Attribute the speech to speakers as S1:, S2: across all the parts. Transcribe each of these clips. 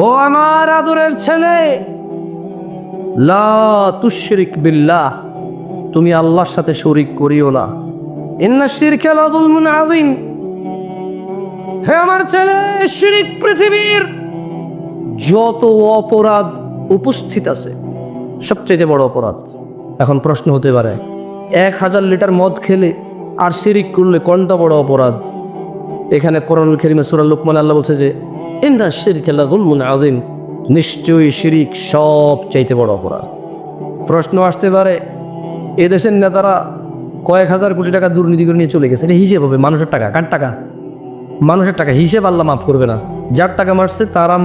S1: ও আমার আদরের ছেলে, লা তুশরিক বিল্লাহ, তুমি আল্লাহর সাথে শরীক করিও না। ইন্না শিরকা লাযুলমুন আযীম। হে আমার ছেলে, শিরক পৃথিবীর যত অপরাধ উপস্থিত আছে সবচেয়ে বড় অপরাধ। এখন প্রশ্ন হতে পারে, 1000 লিটার মদ খেলে আর শিরিক করলে কোনটা বড় অপরাধ? এখানে কোরআনুল কারীমে সূরা লুকমান আল্লাহ বলছে যে ইন্না শিরকা লাযুলমুন আযীম, নিশ্চয়ই শিরিক সবচাইতে বড় অপরাধ। প্রশ্ন আসতে পারে, এদেশের নেতারা কয়েক হাজার কোটি টাকা দুর্নীতি করে নিয়ে চলে গেছে, এটা হিসেব হবে? মানুষের টাকা, কার টাকা? মানুষের টাকা, হিসেব আল্লাহ মাফ করবে না। যার টাকা মারছে তারা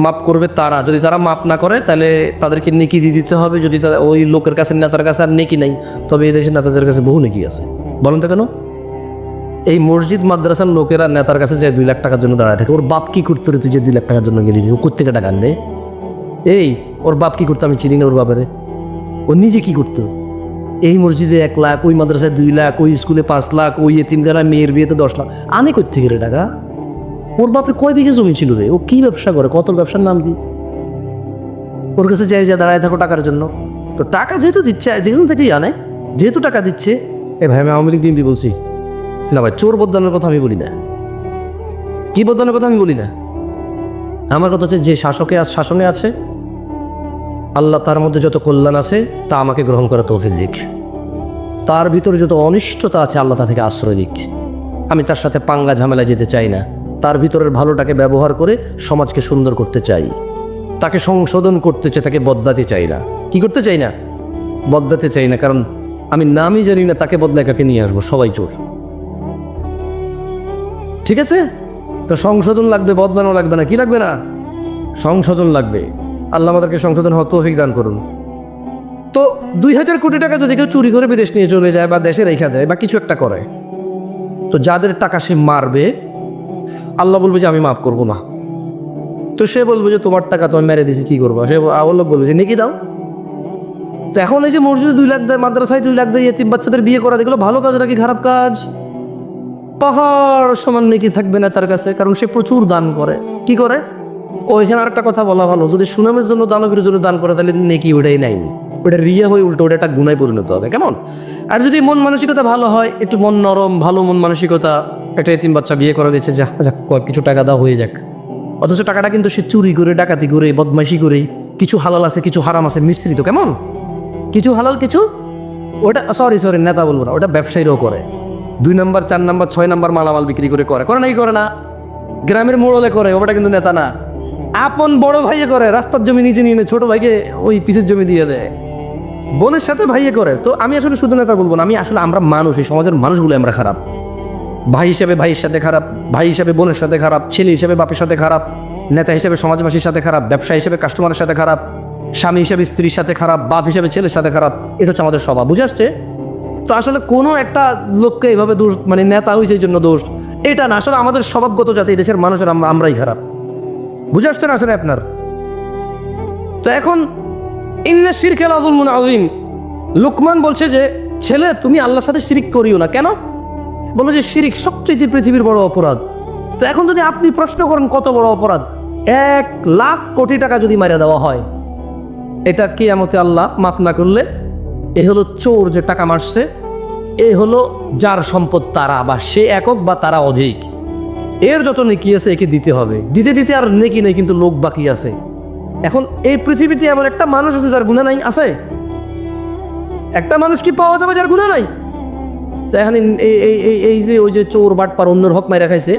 S1: মাপ করবে। তারা যদি তারা মাপ না করে তাহলে তাদেরকে নেকি দিয়ে দিতে হবে। যদি তারা ওই লোকের কাছে, নেতার কাছে আর নেকি নাই, তবে এই দেশের নেতাদের কাছে বহু নেকি আছে। বলেন তো কেন? এই মসজিদ মাদ্রাসার লোকেরা নেতার কাছে যায় 2 লাখ টাকার জন্য দাঁড়ায় থাকে। ওর বাপ কি করতো রে, তুই যে 2 লাখ টাকার জন্য গেলি? ও কোথেকে টাকা আনবে? এই ওর বাপ কি করতো? আমি চিনি না ওর বাবারে। ও নিজে কি করতো? এই মসজিদে 1 লাখ, ওই মাদ্রাসায় 2 লাখ, ওই স্কুলে 5 লাখ, ওই এতিমখানায় মেয়ের বিয়েতে 10 লাখ আনে কোথেকে রে টাকা? ওর বাপের কয় বিঘে জমি ছিল রে? ও কি ব্যবসা করে? কত ব্যবসার নাম কি? ওর কাছে যাই যা দাঁড়ায় থাকো টাকার জন্য। তো টাকা যেহেতু দিচ্ছে, যেখান থেকেই আনে, যেহেতু টাকা দিচ্ছে। এ ভাই, আমি আওয়ামী লীগ বিএনপি বলছি না ভাই, চোর বদলানোর কথা আমি বলি না, কি বদলানোর কথা আমি বলি না। আমার কথা হচ্ছে, যে শাসনে আছে আল্লাহ তার মধ্যে যত কল্যাণ আছে তা আমাকে গ্রহণ করা তৌফিক দিক। তার ভিতরে যত অনিষ্টতা আছে আল্লাহ তা থেকে আশ্রয় দিক। আমি তার সাথে পাঙ্গা ঝামেলা যেতে চাই না। তার ভিতরের ভালোটাকে ব্যবহার করে সমাজকে সুন্দর করতে চাই, তাকে সংশোধন করতে চাই, তাকে বদলাতে চাই না। কি করতে চাই না? বদলাতে চাই না। কারণ আমি নামই জানি না তাকে বদলায় কাকে নিয়ে আসবো। সবাই চোর, ঠিক আছে? তো সংশোধন লাগবে, বদলানো লাগবে না। কি লাগবে না? সংশোধন লাগবে। আল্লাহ আমাদেরকে সংশোধন হওয়ার তৌফিক দান করুন। তো 2000 কোটি টাকা যদি কেউ চুরি করে বিদেশ নিয়ে চলে যায় বা দেশে রেখা দেয় বা কিছু একটা করে, তো যাদের টাকা সে মারবে আল্লাহ বলবে যে আমি মাফ করবো না। তো সে বলবে যে তোমার টাকা তোমায় মেরে দিয়েছি, কি করবো? সে আল্লাহ বলবে যে নেকি দাও। তো এখন এই যে মসজিদে 2 লাখ দেয়, মাদ্রাসায় 2 লাখ দেয়, এতিম বাচ্চাদের বিয়ে করা, দেখলো ভালো কাজ নাকি খারাপ কাজ? পাহাড় সমান নেকি থাকবে না তার কাছে, কারণ সে প্রচুর দান করে। কি করে? ওইখানে আরেকটা কথা বলা ভালো, যদি সুনামের জন্য, দানবীর জন্য দান করে তাহলে নেকি ওটাই নাইনি, ওটা রিয়া হয়ে উল্টো ওটা একটা গুনায় পরিণত হবে। কেমন? আর যদি মন মানসিকতা ভালো হয়, একটু মন নরম, ভালো মন মানসিকতা, একটা এতিম বাচ্চা বিয়ে করে দিচ্ছে, যা যাক কিছু টাকা দাও হয়ে যাক। অথচ টাকাটা কিন্তু সে চুরি করে, ডাকাতি করে, বদমাইশি করে, কিছু হালাল আছে কিছু হারাম আছে মিশ্রিত। কেমন? কিছু হালাল কিছু, ওটা সরি নেতা বলবো না, ওটা ব্যবসায়ীরাও করে। 2 নাম্বার 4 নাম্বার 6 নাম্বার মালামাল বিক্রি করে নাকি করে না? গ্রামের মোড়লে করে, ওটা কিন্তু নেতা না। আপন বড় ভাইয়ে করে, রাস্তার জমি নিজে নিয়ে ছোট ভাইকে ওই পিসের জমি দিয়ে দেয়। বোনের সাথে ভাইয়ে করে। তো আমি আসলে শুধু নেতা বলবো না, আমি আসলে আমরা মানুষ, এই সমাজের মানুষগুলো আমরা খারাপ। ভাই হিসেবে ভাইয়ের সাথে খারাপ, ভাই হিসেবে বোনের সাথে খারাপ, ছেলে হিসেবে বাপের সাথে খারাপ, নেতা হিসেবে সমাজবাসীর সাথে খারাপ, ব্যবসা হিসেবে কাস্টমারের সাথে খারাপ, স্বামী হিসেবে স্ত্রীর সাথে খারাপ, বাপ হিসেবে ছেলের সাথে খারাপ। এটা হচ্ছে আমাদের স্বভাব। বুঝে আসছে? তো আসলে কোনো একটা লোককে এইভাবে দোষ, মানে নেতা হয়েছে এই জন্য দোষ, এটা না। আসলে আমাদের স্বভাবগত জাতি, দেশের মানুষের আমরাই খারাপ। বুঝে আসছে না আসলে আপনার? তো এখন ইন্না শিরকা লাযুলমুন আযীম, লুকমান বলছে যে ছেলে তুমি আল্লাহর সাথে শিরিক করিও না। কেন? বলো যে শিরিক সবচেয়ে পৃথিবীর বড় অপরাধ। তো এখন যদি আপনি প্রশ্ন করেন কত বড় অপরাধ, 1 লাখ কোটি টাকা যদি মারিয়া দেওয়া হয়, এটা কিয়ামতে আল্লাহ মাফ না করলে, এ হলো চোর যে টাকা মারছে, এ হলো যার সম্পদ তারা, বা সে একক বা তারা অধিক, এর যত নেকি আছে একে দিতে হবে। দিতে আর নেকি নেই, কিন্তু লোক বাকি আছে। এখন এই পৃথিবীতে এমন একটা মানুষ আছে যার গুনাহ নাই? আছে? একটা মানুষ কি পাওয়া যাবে যার গুনাহ নাই? তো এখন এই যে ওই যে চোর বাটপার অন্যের হক মাইরা খাইছে,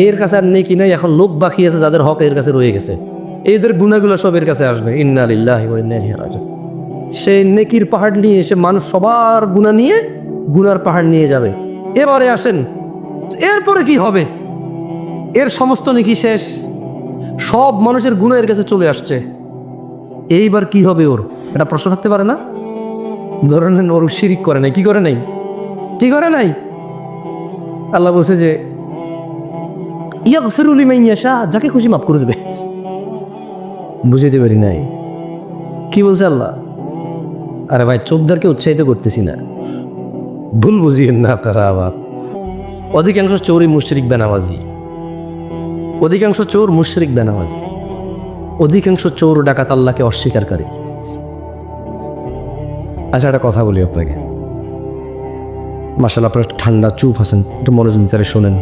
S1: এর কাছে আর নেকি নাই। এখন লোক বাকি আছে যাদের হক এর কাছে রয়ে গেছে, এদের গুনাহগুলো সব এর কাছে আসবে। ইন্না লিল্লাহি ওয়া ইন্না ইলাইহি রাজিউন। সে নেকির পাহাড় নিয়ে এসে মানুষ সবার গুনাহ নিয়ে গুনার পাহাড় নিয়ে যাবে। এবারে আসেন, এরপরে কি হবে? এর সমস্ত নেকি শেষ, সব মানুষের গুনাহ এর কাছে চলে আসছে। এইবার কি হবে ওর? এটা প্রশ্ন থাকতে পারে না? ধরে নেন ওর শিরিক করে নাই, কি করে নাই? কি করে নাই? আল্লাহ বলছে যে ইয়াগফিরু লিমান ইয়াশা, যাকে খুশি মাফ করে দেবে। বুঝাইতে পারি নাই কি বলছে আল্লাহ? আরে ভাই, চোখদারকে উৎসাহিত করতেছি না, ভুল বুঝিয়েন না আপনারা। আবার অধিকাংশ চোরই মুশরিক বেনামাজি। অধিকাংশ চোর মুশরিক বেনামাজ, অধিকাংশ চোর ডাকাত আল্লাহকে অস্বীকারী। আচ্ছা, একটা কথা বলি আপনাকে, মাশাআল্লাহ আপনার ঠান্ডা চুপ আছেন, একটু মনোযোগ দিয়ে শোনেন।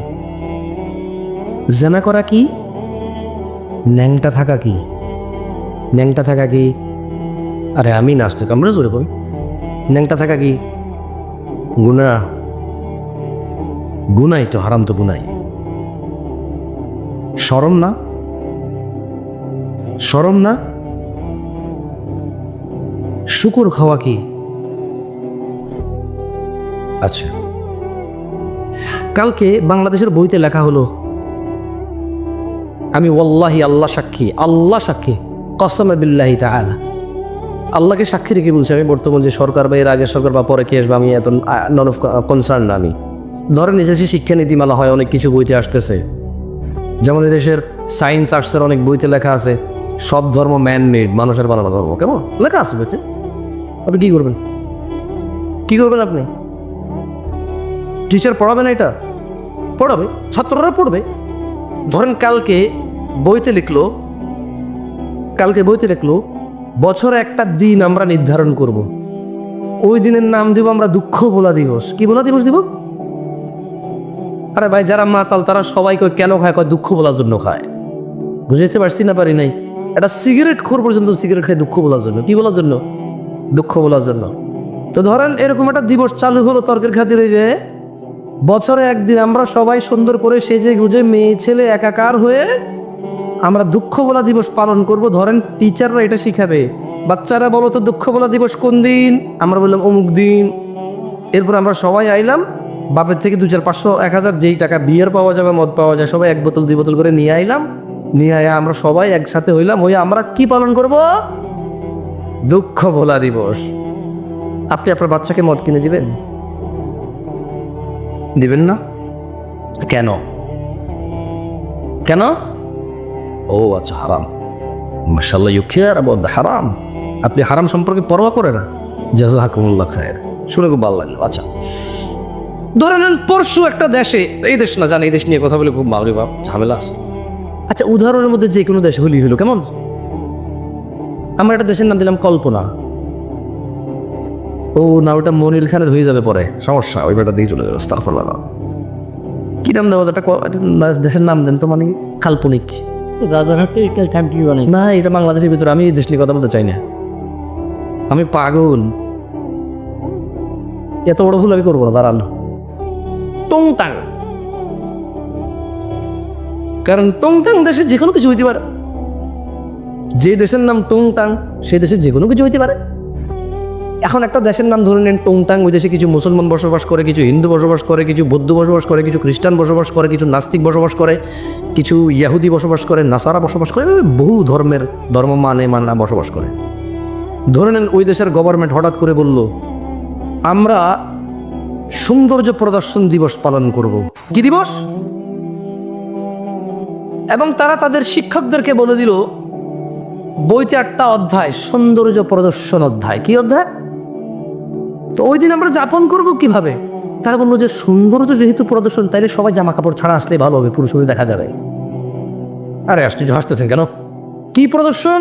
S1: জেনা করা কি? ন্যাংটা থাকা কি? ন্যাংটা থাকা কি? আরে আমি নাস্তিক, আমরা জোরে করি। ন্যাংটা থাকা কি? গুনাহ। গুনাই তো, হারাম তো গুনাই। শরম না? শরম না? শুকর খাওয়া কি? আচ্ছা, কালকে বাংলাদেশের বইতে লেখা হলো, আমি ওয়াল্লাহি, আল্লাহ সাক্ষী, আল্লাহ সাক্ষী, কসমে বিল্লাহি তাআলা, আল্লাহকে সাক্ষী রেখে বলছি, আমি বর্তমান যে সরকার বা এর আগের সরকার বা পরে কে আসবে আমি এত নন অফ কনসার্ন না। আমি ধরেন নিজের শিক্ষা নীতিমালা হয়, অনেক কিছু বইতে আসতেছে, যেমন দেশের সায়েন্স আর্টসের অনেক বইতে লেখা আছে সব ধর্ম ম্যান মেড, মানুষের বানানো ধর্ম, কেমন লেখা আছে বইতে। আপনি কি করবেন? কি করবেন আপনি? টিচার পড়াবে না? এটা পড়াবে, ছাত্ররা পড়বে। ধরেন কালকে বইতে লিখলো বছরে একটা দিন আমরা নির্ধারণ করব, ওই দিনের নাম দিব আমরা দুঃখ ভোলা দিবস। কি ভোলা দিবস দিব? আরে ভাই, যারা মাতাল তারা সবাই কয় কেন খায়? কয় দুঃখ ভোলার জন্য খায়। বুঝাইতে পারছি না পারি নাই? একটা সিগারেট খোর পর্যন্ত সিগারেট খায় দুঃখ ভোলার জন্য। কি বলার জন্য? দুঃখ ভোলার জন্য। তো ধরেন এরকম একটা দিবস চালু হলো তর্কের খাতিরে, যে বছরে একদিন আমরা সবাই সুন্দর করে সেজে গুজে মেয়ে ছেলে একাকার হয়ে আমরা দুঃখ ভোলা দিবস পালন করব। ধরেন টিচাররা এটা শিখাবে, বাচ্চারা বলো তো দুঃখ ভোলা দিবস কোন দিন? আমরা বললাম অমুক দিন। এরপর আমরা সবাই আইলাম, বাপের থেকে 2, 4, 500, 1000 যেই টাকা বিয়ার পাওয়া যাবে, মদ পাওয়া যায়, সবাই 1 বোতল 2 বোতল করে নিয়ে আইলাম। নিয়ে আয়া আমরা সবাই একসাথে হইলাম, ওই আমরা কি পালন করব? দুঃখ ভোলা দিবস। আপনি আপনার বাচ্চাকে মদ কিনে দিবেন? দিবেন না? কেন? কেন? ও আচ্ছা, হারাম। মাশাআল্লাহ, ইউ কেয়ার অ্যাবাউট দ্য হারাম। আপনি হারাম সম্পর্কে পরোয়া করে না? জাযাকুমুল্লাহ খায়র। শুনে খুব ভালো লাগলো। আচ্ছা, ধরে নেন পরশু একটা দেশে, এই দেশ না জানি, এই দেশ নিয়ে কথা বলে খুব বাবরে বাপ ঝামেলা আছে। আচ্ছা, উদাহরণের মধ্যে যে কোনো দেশে হোলি হলো, কেমন? আমরা একটা দেশের নাম দিলাম কল্পনা। ও না, ওটা মনির খানের হয়ে যাবে পরে, সমস্যা, ওই বেটা দিয়ে চলে যাবে। আস্তাগফিরুল্লাহ। কি নাম দেওয়া? একটা দেশের নাম দেন তো, মানে কাল্পনিক। না, এটা বাংলাদেশের ভিতরে, আমি এই দেশ নিয়ে কথা বলতে চাই না। আমি পাগল, এত বড় ভুল আমি করবো না। দাঁড়ান, টংটাং। কারণ টংটাং দেশের যে কোনো কিছু হইতে পারে। যে দেশের নাম টংটাং সেই দেশে যে কোনো কিছু হইতে পারে। এখন একটা দেশের নাম ধরে নেন টংটাং, ওই দেশে কিছু মুসলমান বসবাস করে, কিছু হিন্দু বসবাস করে, কিছু বৌদ্ধ বসবাস করে, কিছু খ্রিস্টান বসবাস করে, কিছু নাস্তিক বসবাস করে, কিছু ইয়াহুদি বসবাস করে, নাসারা বসবাস করে, বহু ধর্ম মানা বসবাস করে। ধরে নেন ওই দেশের গভর্নমেন্ট হঠাৎ করে বলল আমরা সৌন্দর্য প্রদর্শন দিবস পালন করব। কি দিবস? এবং তারা তাদের শিক্ষকদেরকে বলে দিল বইতে একটা অধ্যায় সৌন্দর্য প্রদর্শন অধ্যায়। কি অধ্যায়? তো ওই দিন আমরা যাপন করব কিভাবে? তারা বললো যে সৌন্দর্য যেহেতু প্রদর্শন, তাইলে সবাই জামা কাপড় ছাড়া আসলে ভালো হবে, পুরুষদের দেখা যাবে। আরে আশ্চর্য, হাসতেছেন কেন? কি প্রদর্শন?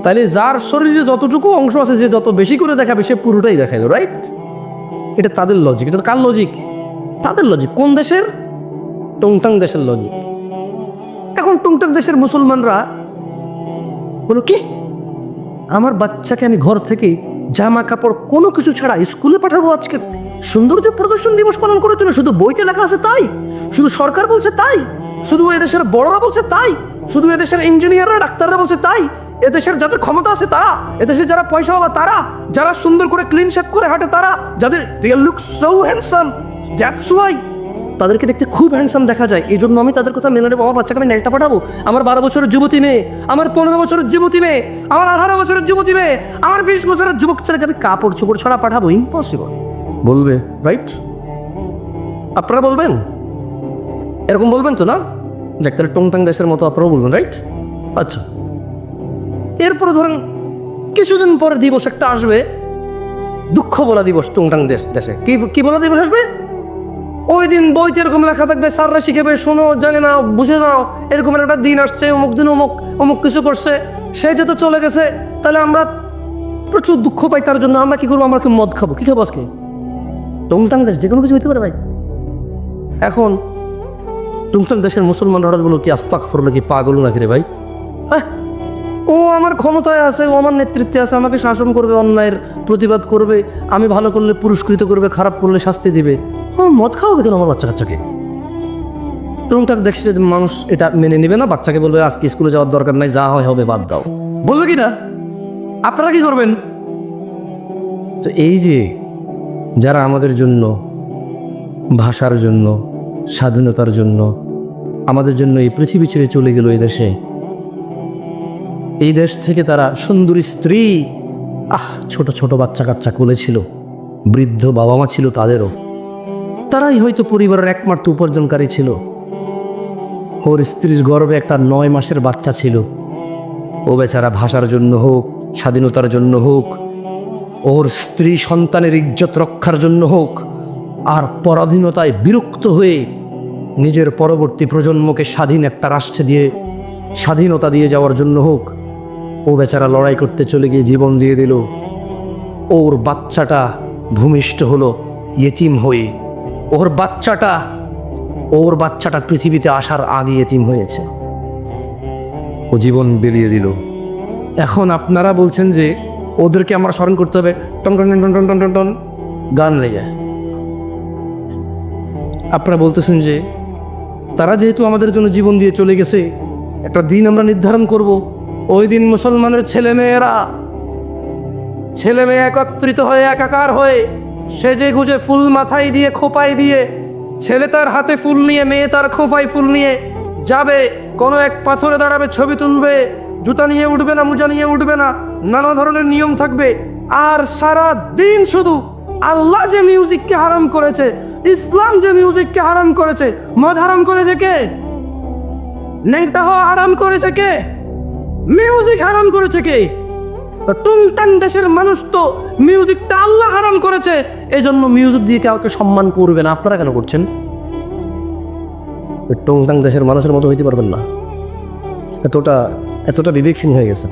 S1: তাইলে যার শরীরে যতটুকু অংশ আছে, যে যত বেশি করে দেখাবে সে পুরোটাই দেখাইলো, রাইট? এটা তাদের লজিক। এটা কার লজিক? তাদের লজিক। কোন দেশের? টংটাং দেশের লজিক। এখন টংটাং দেশের মুসলমানরা বলো কি, আমার বাচ্চাকে আমি ঘর থেকে জামা কাপড় কোনো কিছু ছাড়া স্কুলে পাঠাবো আজকে সৌন্দর্য প্রদর্শন দিবস পালন করার জন্য? শুধু বইতে লেখা আছে তাই? শুধু সরকার বলছে তাই? শুধু এদেশের বড়রা বলছে তাই? শুধু এদেশের ইঞ্জিনিয়াররা ডাক্তাররা বলছে তাই? এদেশের যাদের ক্ষমতা আছে তারা, এদেশের যারা পয়সাওয়ালা তারা, যারা সুন্দর করে ক্লিন শেভ করে হাঁটে তারা, যাদের real look so handsome, that's why তাদেরকে দেখতে খুব হ্যান্ডসাম দেখা যায়, এই জন্য আমি তাদের কথা মেনে নেবো। আমার বাচ্চাকে আমি নেটটা পাঠাবো? আমার 12 বছরের যুবতী মেয়ে, আমার 15 বছরের যুবতী মেয়ে, আমার 18 বছরের যুবতী মেয়ে, আমার 20 বছরের যুবক ছেলেকে আমি কাপড় চোপড় ছাড়া পাঠাবো? ইম্পসিবল। বলবে, রাইট? আপনারা বলবেন? এরকম বলবেন তো না? ডাক্তার টংটাং দেশের মতো আপনারাও বলবেন, রাইট? আচ্ছা, এরপরে ধরেন কিছুদিন পরে দিবস একটা আসবে, দুঃখ বলা দিবস। টংটাং দেশে কি বলা দিবস আসবে? ওই দিন বইতে এরকম লেখা থাকবে, স্যাররা শিখাবে, শোনো, জানি না, বুঝে নাও, এরকম একটা দিন আসছে, অমুক দিন অমুক অমুক কিছু করছে, সে যেহেতু চলে গেছে, তাহলে আমরা প্রচুর দুঃখ পাই তার জন্য। আমরা কি করবো? আমরা কি মদ খাবো? কি খাবো আজকে? টংটাং দেশ, যে কোনো কিছু হইতে পারে ভাই। এখন টুংটাং দেশের মুসলমানরা হঠাৎ বলো কি আস্তাগফিরুল্লাহ, কি পাগল নাকি রে ভাই? হ্যাঁ, ও আমার ক্ষমতায় আছে, ও আমার নেতৃত্বে আছে, আমাকে শাসন করবে, অন্যায়ের প্রতিবাদ করবে, আমি ভালো করলে পুরস্কৃত করবে, খারাপ করলে শাস্তি দিবে। মদ খাওয়াবে কেন আমার বাচ্চা কাচ্চাকে? টুংটাং দেখছে যে মানুষ এটা মেনে নেবে না, বাচ্চাকে বলবে আজকে স্কুলে যাওয়ার দরকার নাই, যা হয় হবে, বাদ দাও। বলবে কি না? আপনারা কি করবেন? তো এই যে যারা আমাদের জন্য, ভাষার জন্য, স্বাধীনতার জন্য, আমাদের জন্য এই পৃথিবী ছেড়ে চলে গেল এই দেশে, এই দেশ থেকে তারা সুন্দরী স্ত্রী, ছোট ছোট বাচ্চা কাচ্চা কোলে ছিল, বৃদ্ধ বাবা মা ছিল তাদেরও, তারাই হয়তো পরিবারের একমাত্র উপার্জনকারী ছিল। ওর স্ত্রীর গর্ভে একটা 9 মাসের বাচ্চা ছিল। ও বেচারা ভাষার জন্য হোক, স্বাধীনতার জন্য হোক, ওর স্ত্রী সন্তানের ইজ্জত রক্ষার জন্য হোক, আর পরাধীনতায় বিরক্ত হয়ে নিজের পরবর্তী প্রজন্মকে স্বাধীন একটা রাষ্ট্রে দিয়ে স্বাধীনতা দিয়ে যাওয়ার জন্য হোক, ও বেচারা লড়াই করতে চলে গিয়ে জীবন দিয়ে দিল। ওর বাচ্চাটা ভূমিষ্ঠ হলো ইয়েতিম হয়ে। ওর বাচ্চাটা পৃথিবীতে আসার আগে ইয়েতিম হয়েছে, ও জীবন বিলিয়ে দিল। এখন আপনারা বলছেন যে ওদেরকে আমরা স্মরণ করতে হবে, টন টন টন টন টন টন টন গান লেগে। আপনারা বলতেছেন যে তারা যেহেতু আমাদের জন্য জীবন দিয়ে চলে গেছে, একটা দিন আমরা নির্ধারণ করব, ওই দিন মুসলমানের ছেলে মেয়ে একত্রিত হয়ে, একাকার হয়ে, সেজে গুজে, ফুল মাথায় দিয়ে, খোপায় দিয়ে, ছেলে তার হাতে ফুল নিয়ে, মেয়ে তার খোপায় ফুল নিয়ে যাবে, কোনো এক পাথরে দাঁড়াবে, ছবি তুলবে, জুতা নিয়ে উঠবে না, মোজা নিয়ে উঠবে না, নানা ধরনের নিয়ম থাকবে। আর সারা দিন শুধু আল্লাহ যে মিউজিককে হারাম করেছে, ইসলাম যে মিউজিককে হারাম করেছে, মদ হারাম করেছে কে? ন্যাংটা হওয়া হারাম করেছে কে? মিউজিক হারাম করেছে কে? টুংটাং দেশের মানুষ তো মিউজিকটা আল্লাহ হারাম করেছে, এই জন্য মিউজিক দিয়ে কাউকে সম্মান করবে না। আপনারা কেন করছেন? টুংটাং দেশের মানুষের মতো হইতে পারবেন না। এতটা বিবেকহীন হয়ে গেছে।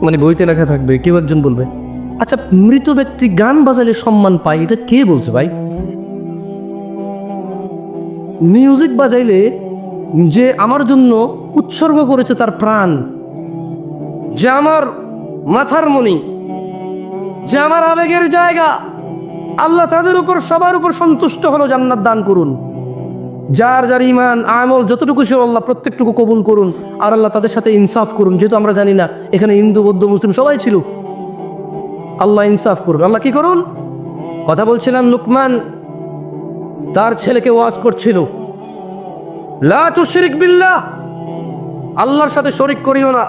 S1: মানে বইতে লেখা থাকবে, কেউ একজন বলবে, আচ্ছা মৃত ব্যক্তি গান বাজালে সম্মান পায়, এটা কে বলছে ভাই? মিউজিক বাজাইলে যে আমার জন্য উৎসর্গ করেছে তার প্রাণ, যে আমার মাথার মণি, যে আমার আবেগের জায়গা, আল্লাহ তাদের উপর, সবার উপর সন্তুষ্ট হলো, জান্নাত দান করুন। যার যার ইমান আমল যতটুকু ছিল আল্লাহ প্রত্যেকটুকু কবুল করুন, আর আল্লাহ তাদের সাথে ইনসাফ করুন। যেহেতু আমরা জানি না, এখানে হিন্দু, বৌদ্ধ, মুসলিম সবাই ছিল, আল্লাহ ইনসাফ করুন। আল্লাহ কি করুন? কথা বলছিলাম, লুকমান তার ছেলেকে ওয়াজ করছিল, লা তুশরিক বিল্লাহ, আল্লাহর সাথে শরিক করিও না,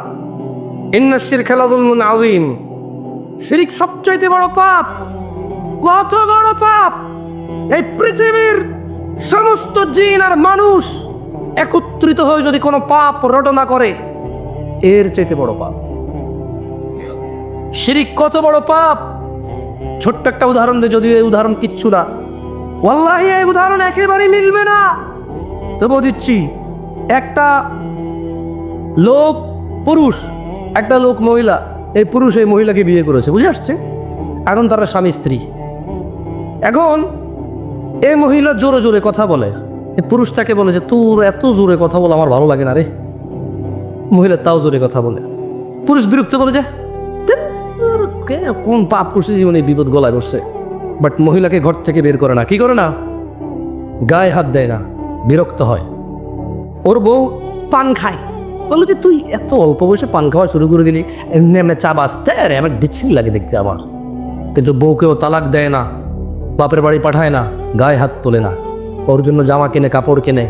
S1: ইন্না শিরকা লাযুলমুন আযীম, শিরিক সবচাইতে বড় পাপ। কত বড় পাপ! এই পৃথিবীর সমস্ত জিন আর মানুষ একত্রিত হয়ে যদি কোনো পাপ রটনা করে, এর চাইতে বড় পাপ শিরিক। কত বড় পাপ! ছোট্ট একটা উদাহরণ দিয়ে, যদিও এই উদাহরণ কিচ্ছু না, ওয়াল্লাহি এই উদাহরণ একেবারেই মিলবে না, তবুও দিচ্ছি। একটা লোক পুরুষ, একটা লোক মহিলা, এই পুরুষ এই মহিলাকে বিয়ে করেছে, বুঝে আসছে? এখন তারা স্বামী স্ত্রী। এখন এই মহিলা জোরে জোরে কথা বলে, এই পুরুষ তাকে বলে যে তোর এত জোরে কথা বলে আমার ভালো লাগে না রে। মহিলা তাও জোরে কথা বলে, পুরুষ বিরক্ত বলে যে কোন পাপ করছে জীবনে, বিপদ গলায় বসছে। বাট মহিলাকে ঘর থেকে বের করে না। কি করে না? গায়ে হাত দেয় না, বিরক্ত হয়। ওর বউ পান খায়, বললো যে তুই এত অল্প বয়সে পান খাওয়া শুরু করে দিলি, এমনি এমনি চা বাঁচতে, আরে আমার বিচ্ছিরি লাগে দেখতে আমার। কিন্তু বউকেও তালাক দেয় না, বাপের বাড়ি পাঠায় না, গায়ে হাত তোলে না, ওর জন্য জামা কিনে, কাপড় কিনে,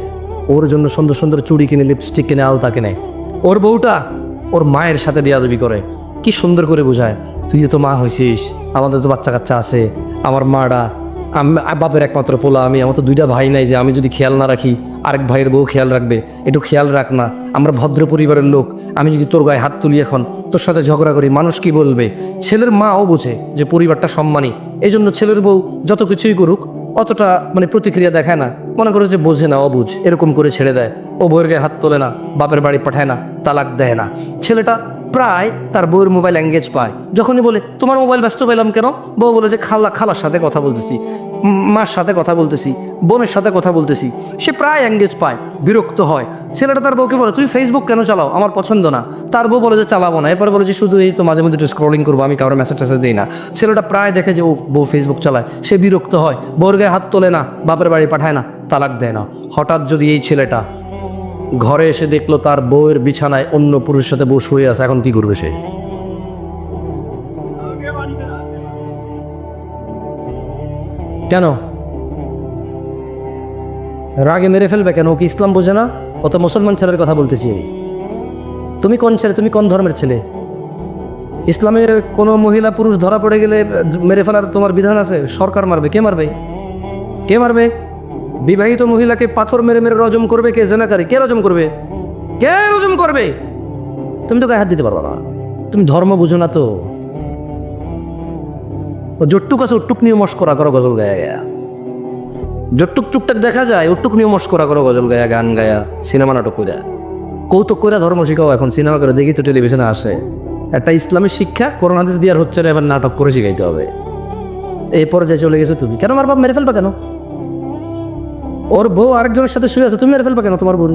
S1: ওর জন্য সুন্দর সুন্দর চুড়ি কিনে, লিপস্টিক কিনে, আলতা কিনে। ওর বউটা ওর মায়ের সাথে বিয়াদবি করে, কি সুন্দর করে বোঝায়, তুই তো মা হয়েছিস, আমাদের তো বাচ্চা কাচ্চা আছে, আমার মাটা, বাপের একমাত্র পোলা আমি, আমার তো 2টা ভাই নাই যে আমি যদি খেয়াল না রাখি আরেক ভাইয়ের বউ খেয়াল রাখবে, একটু খেয়াল রাখ না, আমরা ভদ্র পরিবারের লোক, আমি যদি তোর গায়ে হাত তুলি এখন, তোর সাথে ঝগড়া করি, মানুষ কি বলবে? ছেলের মাও বোঝে যে পরিবারটা সম্মানী, এই জন্য ছেলের বউ যত কিছুই করুক অতটা মানে প্রতিক্রিয়া দেখায় না, মনে করে যে বোঝে না, অবুঝ, এরকম করে ছেড়ে দেয়। ও বউয়ের গায়ে হাত তোলে না, বাপের বাড়ি পাঠায় না, তালাক দেয় না। ছেলেটা প্রায় তার বউয়ের মোবাইল এঙ্গেজ পায়। যখনই বলে তোমার মোবাইল ব্যস্ত পেলাম কেন, বউ বলে যে খালার সাথে কথা বলতেছি, মার সাথে কথা বলতেছি, বোনের সাথে কথা বলতেছি। সে প্রায় এঙ্গেজ পায়, বিরক্ত হয়। ছেলেটা তার বউকে বলে তুমি ফেসবুক কেন চালাও, আমার পছন্দ না। তার বউ বলে যে চালাবো না। এরপরে বলে যে শুধু এই তো মাঝে মধ্যে একটু স্ক্রলিং করবো, আমি কারো মেসেজ টেসেজ দিই না। ছেলেটা প্রায় দেখে যে ও বউ ফেসবুক চালায়, সে বিরক্ত হয়, বউর গায়ে হাত তোলে না, বাপের বাড়ি পাঠায় না, তালাক দেয় না। হঠাৎ যদি এই ছেলেটা ঘরে এসে দেখলো তার বউয়ের বিছানায় অন্য পুরুষের সাথে বউ শুয়ে আছে, এখন কি করবে সে? কেন রাগে মেরে ফেলবে কেন? ও কি ইসলাম বোঝে না? ও তো মুসলমান ছেলের কথা বলতেছি। তুমি কোন ছেলে, তুমি কোন ধর্মের ছেলে? ইসলামের কোনো মহিলা পুরুষ ধরা পড়ে গেলে মেরে ফেলার তোমার বিধান আছে? সরকার মারবে? কে মারবে? কে মারবে? বিবাহিত মহিলাকে পাথর মেরে মেরে রজম করবে কে? জেনাকারী কে রজম করবে? কে রজম করবে? তুমি তো গায়ে হাত দিতে পারবা না, তুমি ধর্ম বুঝো না তো। ও জট্টুক আছে, ওটুক নিয়ে মস্করা করো গজল গায়া গায়া। জট্টুক টুকটাক দেখা যায়, ওটুক নিয়ে মস্করা করো গজল গায়া, গান গায়া, সিনেমা নাটক কইরা, কৌতুক কইরা ধর্ম শিখাও। এখন সিনেমা করে দেখি তো টেলিভিশনে আসে। একটা ইসলামের শিক্ষা কোরআন হাদিস দিয়ে আর হচ্ছে না, এবার নাটক করে শিখাইতে হবে। এই পর্যায়ে চলে গেছে তুমি। কেন আমার বাপ মেরে ফেলবা কেন? ওর বউ আরেকজনের সাথে শুয়ে আছে, তুমি মেরে ফেলবা কেন তোমার বউ?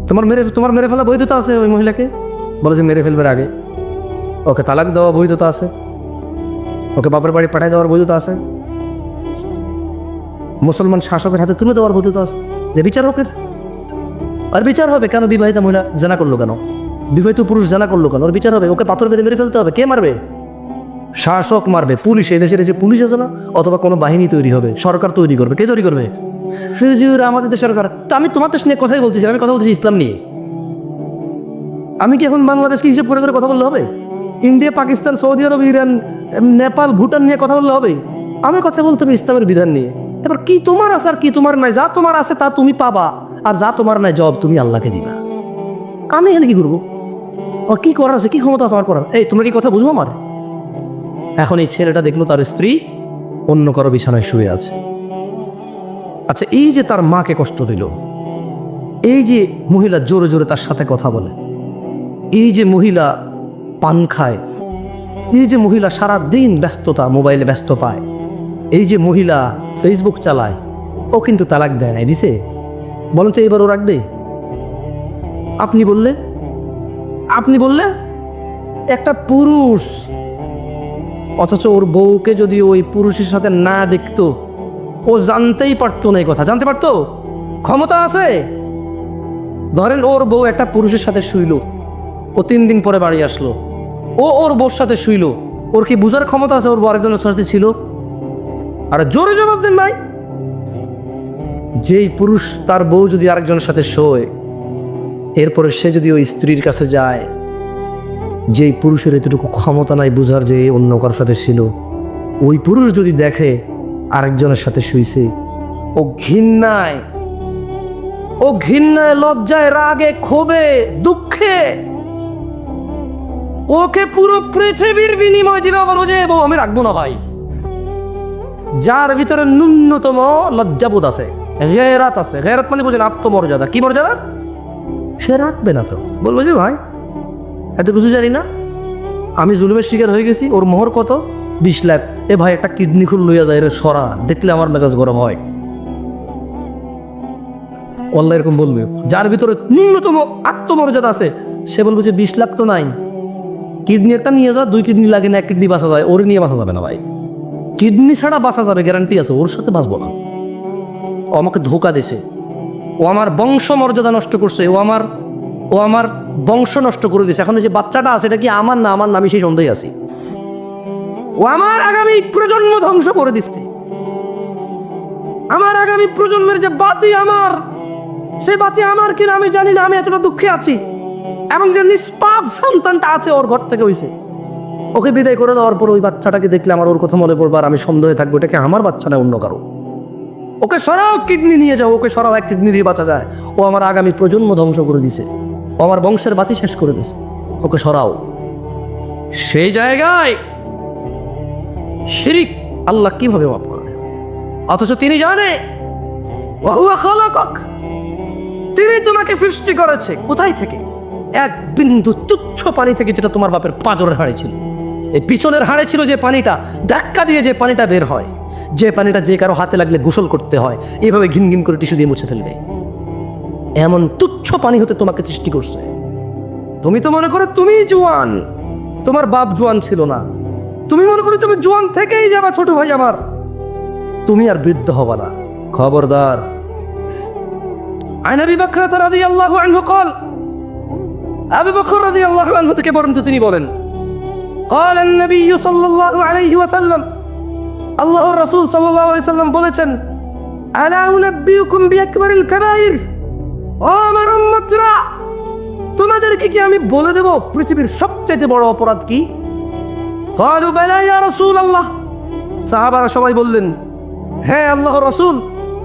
S1: তোমার মেরে ফেলা বৈধতা আছে ওই মহিলাকে? বলে যে মেরে ফেলবার আগে ওকে তালাক দেওয়া বৈধতা আছে, ওকে বাপের বাড়ি পাঠাই দেওয়ার বৈধতা আছে, মুসলমান শাসকের হাতে তুলে দেওয়ার বৈধতা আছে। যে বিচার হোক, আর বিচার হবে কেন? বিবাহিতা মহিলা জানা করলো কেন? বিবাহিত পুরুষ জানা করলো কেন? ওর বিচার হবে, ওকে পাথর মেরে মেরে ফেলতে হবে। কে মারবে? শাসক মারবে, পুলিশ। এই দেশের যে পুলিশ আছে না, অথবা কোনো বাহিনী তৈরি হবে, সরকার তৈরি করবে। কে তৈরি করবে? হুজুর আমাদের দেশ সরকার। তো আমি তোমার দেশ নিয়ে কথাই বলতেছি, আমি কথা বলতেছি ইসলাম নিয়ে। আমি কি এখন বাংলাদেশকে হিসেব করে করে কথা বললে হবে? ইন্ডিয়া, পাকিস্তান, সৌদি আরব, ইরান, নেপাল, ভুটান নিয়ে কথা বললে হবে? আমি কথা বলতে হবে ইসলামের বিধান নিয়ে। এবার কি তোমার আছে আর কি তোমার নাই? যা তোমার আছে তা তুমি পাবা, আর যা তোমার নাই জব তুমি আল্লাহকে দিবা। আমি এখানে কি করবো? ও কি করার আছে, কি ক্ষমতা আছে আমার করার? এই তোমরা কি কথা বুঝবো আমার? এখন এই ছেলেটা দেখলো তার স্ত্রী অন্য কারো বিছানায় শুয়ে আছে। আচ্ছা, এই যে তার মাকে কষ্ট দিল, এই যে মহিলা জোরে জোরে তার সাথে কথা বলে, এই যে মহিলা পান খায়, এই যে মহিলা সারা দিন ব্যস্ততা, মোবাইলে ব্যস্ত পায়, এই যে মহিলা ফেসবুক চালায়, ও কিন্তু তালাক দেয় নাই, দিছে? বলেন তো এবার ও রাখবে? আপনি বললে একটা পুরুষ, অথচ ওর বউকে যদি ওই পুরুষের সাথে না দেখতো, ও জানতেই পারতো না। এই কথা জানতে পারতো? ক্ষমতা আছে। ধরেন ওর বউ একটা পুরুষের সাথে শুইল, ও 3 দিন পরে বাড়ি আসলো, ও ওর বউর সাথে শুইল, ওর কি বুঝার ক্ষমতা আছে ওর বউ আরেকজনের সাথে ছিল? আরে জোরে জবাব দেন ভাই। যেই পুরুষ তার বউ যদি আরেকজনের সাথে শোয়, এরপরে সে যদি ওই স্ত্রীর কাছে যায়, যেই পুরুষের এতটুকু ক্ষমতা নাই বুঝার যে অন্য কারোর সাথে ছিল, ওই পুরুষ যদি দেখে আরেকজনের সাথে শুইছে, ও ঘৃণায়, লজ্জায়, রাগে, ক্ষোভে, দুঃখে ওকে পুরো পৃথিবীর বিনিময় দিলে বলবো যে বউ আমি রাখবো না ভাই। যার ভিতরে ন্যূনতম লজ্জাবোধ আছে, গেরাত আছে, গেরাত মানে বোঝেন আত্মমর্যাদা। কি মর্যাদা? সে রাখবে না তো, বলবো যে ভাই এত কিছু জানি না, আমি জুলুমের শিকার হয়ে গেছি, ওর মোহর কত? 20 লাখ। এ ভাই একটা কিডনি খুল লইয়া যায় রে, সরা, দেখলে আমার মেজাজ গরম হয়। আল্লাহ এরকম বলবে। যার ভিতরে ন্যূনতম আত্মমর্যাদা আছে সে বলবে যে 20 লাখ তো নাই, কিডনি একটা নিয়ে যা, 2 কিডনি লাগে না, 1 কিডনি বাঁচা যায়, ওর নিয়ে বাঁচা যাবে না ভাই। কিডনি ছাড়া বাঁচা যাবে, গ্যারান্টি আছে, ওর সাথে বাঁচবো না। ও আমাকে ধোকা দিছে, ও আমার বংশ মর্যাদা নষ্ট করছে, ও আমার বংশ নষ্ট করে দিছে। এখন যে বাচ্চাটা আছে এটা কি আমার না? আমার নামই সেই সন্দেহে আছি। ও আমার আগামী প্রজন্ম ধ্বংস করে দিচ্ছে। আমার আগামী প্রজন্মের যে বাতি আমার, সেই বাতি আমার কিনা আমি জানি না, আমি এতটা দুঃখে আছি। এবং যে নিষ্পাপ সন্তানটা আছে ওর ঘর থেকে হইছে, ওকে বিদায় করে দেওয়ার পর ওই বাচ্চাটাকে দেখলে আমার ওর কথা মনে পড়বে, আর আমি সন্দেহে থাকবো এটাকে আমার বাচ্চা না অন্য কারো। ওকে সরাও, কিডনি নিয়ে যাও, ওকে সরাও, 1 কিডনি দিয়ে বাঁচা যায়। ও আমার আগামী প্রজন্ম ধ্বংস করে দিছে, ও আমার বংশের বাতি শেষ করে দিছে, ওকে সরাও। সেই জায়গায় শিরিক আল্লাহ কিভাবে মাফ করে? অথচ তিনি জানে ওয়া হুয়া খালাকাক, তিনি তোমাকে সৃষ্টি করেছে কোথায় থেকে? এক বিন্দু তুচ্ছ পানি থেকে, যেটা তোমার বাপের পাঁজরের হাড়ে ছিল। এই পিছনের হাড়ে ছিল যে পানিটা, ধাক্কা দিয়ে যে পানিটা বের হয়, যে পানিটা যে কারো হাতে লাগলে গোসল করতে হয়, এভাবে ঘিন ঘিন করে টিস্যু দিয়ে মুছে ফেলবে, এমন তুচ্ছ পানি হতে তোমাকে সৃষ্টি করছে। তুমি তো মনে করো তুমি জোয়ান, তোমার বাপ জোয়ান ছিল না। তুমি মনে করো তুমি জোয়ান থেকেই যাবা, ছোট ভাই আমার, তুমি আর বৃদ্ধ হবা না। খবরদার। আন আবি বকর রাদিয়াল্লাহু আনহু قال, আবু বকর রাদিয়াল্লাহু আনহু থেকে বরঞ্চ তিনি বলেন, قال النبي صلى الله عليه وسلم, আল্লাহর রাসূল সাল্লাল্লাহু আলাইহি সাল্লাম বলেছেন, আলা উনাব্বিউকুম বিআকবারিল কাবাইর, ও আমার উম্মতরা, তোমাদেরকে কি আমি বলে দেব পৃথিবীর সবচেয়ে বড় অপরাধ কি? ক্বালু বালা ইয়া রাসূলুল্লাহ, সাহাবারা সবাই বললেন, হ্যাঁ আল্লাহর রাসূল,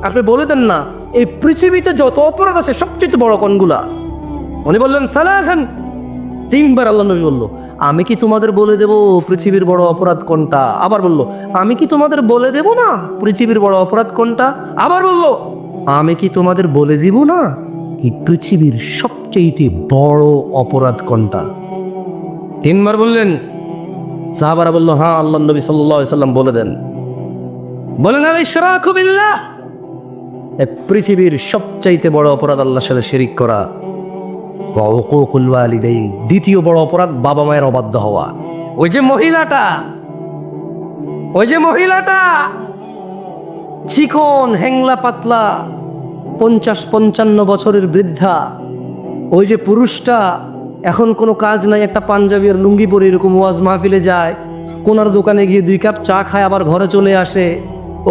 S1: আপনি বলে দেন না এই পৃথিবীতে যত অপরাধ আছে সবচেয়ে বড় কোনগুলা? উনি বললেন সালাহান, তিনবার আল্লাহ নবী বলল, আমি কি তোমাদের বলে দেব পৃথিবীর বড় অপরাধ কোনটা? আবার বলল, আমি কি তোমাদের বলে দেব না পৃথিবীর বড় অপরাধ কোনটা? আবার বলল, আমি কি তোমাদের বলে দিব না এই পৃথিবীর সবচেয়ে বড় অপরাধ কোনটা? তিনবার বললেন। সাহাবারা বলল, হ্যাঁ আল্লাহ নবী সাল্লাল্লাহু আলাইহি সাল্লাম বলে দেন। বলেন, আল ইশরাকু বিল্লাহ, এই পৃথিবীর সবচাইতে বড় অপরাধ আল্লাহর সাথে শিরিক করা। ওয়া উকুকুল ওয়ালিদাইন, দ্বিতীয় বড় অপরাধ বাবা মায়ের অবাধ্য হওয়া। ওই যে মহিলাটা চিকন হ্যাংলা পাতলা 50-55 বছরের বৃদ্ধা, ওই যে পুরুষটা এখন কোনো কাজ নাই, একটা পাঞ্জাবি আর লুঙ্গি পরে এরকম ওয়াজ মাহফিলে যায়, কোনার দোকানে গিয়ে 2 কাপ চা খায়, আবার ঘরে চলে আসে,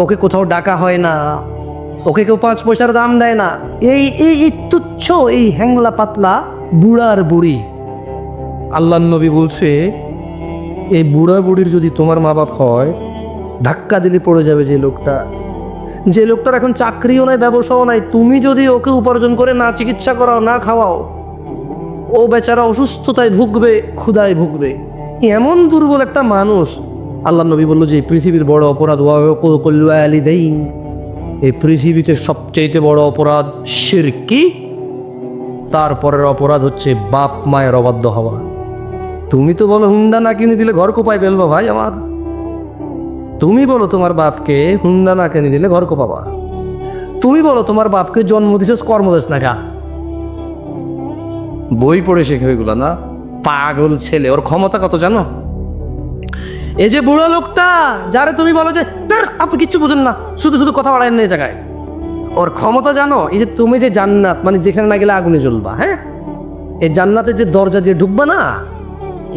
S1: ওকে কোথাও ডাকা হয় না, ওকে কেউ 5 পয়সার দাম দেয় না। এই তুচ্ছ এই হ্যাংলা পাতলা বুড়ার বুড়ি, আল্লাহ নবী বলছে, এই বুড়া বুড়ির যদি তোমার মা বাপ হয়, ধাক্কা দিলে পড়ে যাবে যে লোকটার এখন চাকরিও নাই, ব্যবসাও নাই, তুমি যদি ওকে উপার্জন করে না চিকিৎসা করাও, না খাওয়াও, ও বেচারা অসুস্থতায় ভুগবে, ক্ষুধায় ভুগবে। এমন দুর্বল একটা মানুষ। আল্লাহ নবী বলল যে পৃথিবীর বড় অপরাধ ওয়া উকুকুল ওয়ালিদাইন, এই পৃথিবীতে সবচেয়ে বড় অপরাধ শিরকি, তারপরের অপরাধ হচ্ছে বাপ মায়ের অবাধ্য হওয়া। তুমি তো বলো হুন্ডা না কিনে দিলে ঘর কোপায় ফেলবা ভাই আমার, তুমি বলো তোমার বাপকে হুন্ডা না কিনে দিলে ঘর কোপাবা, তুমি বলো তোমার বাপকে জন্ম দিছিস কর্ম দিস না, বই পড়ে শেখে ওইগুলা না, পাগল ছেলে। ওর ক্ষমতা কত জানো? এই যে বুড়ো লোকটা যারে তুমি বলো যে আপনি কিচ্ছু বুঝেন না, শুধু শুধু কথা বাড়ায় না এই জায়গায়, ওর ক্ষমতা জানো? এই যে তুমি যে জান্নাত, মানে যেখানে না গেলে আগুনে জ্বলবা, হ্যাঁ, এই জান্নাতের যে দরজা দিয়ে ঢুকবা না,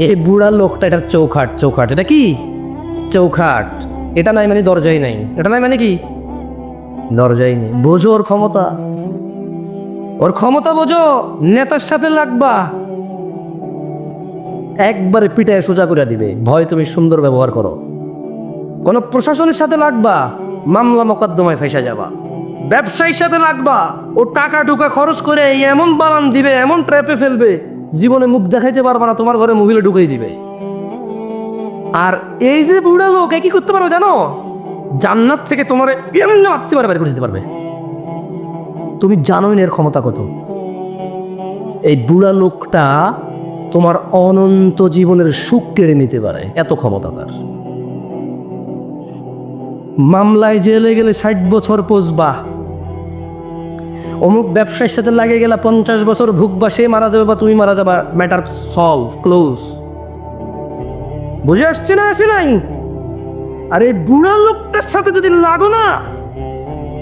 S1: এই বুড়া লোকটা, এটা চৌখাট, এটা কি চৌখাট, এটা নাই মানে দরজাই নাই, এটা নাই মানে কি দরজাই নেই। বোঝো ওর ক্ষমতা বোঝো। নেতার সাথে লাগবা, একবারে পিটায় সোজা করে দিবে, ভয় তুমি সুন্দর ব্যবহার করো। কোন প্রশাসনের সাথে লাগবা, মামলা মোকদ্দমায় ফেঁসে যাবা। ব্যবসায়ীর সাথে লাগবা, ও টাকা টুকা খরচ করে এমন বানান দিবে, এমন ট্র্যাপে ফেলবে, জীবনে মুখ দেখাইতে পারবা না, তোমার ঘরে মহিলা ঢুকাই দিবে। আর এই যে বুড়া লোক, কি করতে পারো জানো? জান্নাত থেকে তোমার এমনি মাতৃ বারে করে দিতে পারবে। তুমি জানোই না এর ক্ষমতা কত। এই বুড়া লোকটা তোমার অনন্ত জীবনের সুখ কেড়ে নিতে পারে, এত ক্ষমতা তার। মামলায় জেলে গেলে 60 বছর পচবা, অমুক ব্যবসায়ীর সাথে লাগে গেলা 50 বছর ভুগবা, সে মারা যাবে বা তুমি মারা যাবা, ম্যাটার সলভ, ক্লোজ। বুঝে আসছে না? আসে নাই? আর এই বুড়া লোকটার সাথে যদি লাগো না,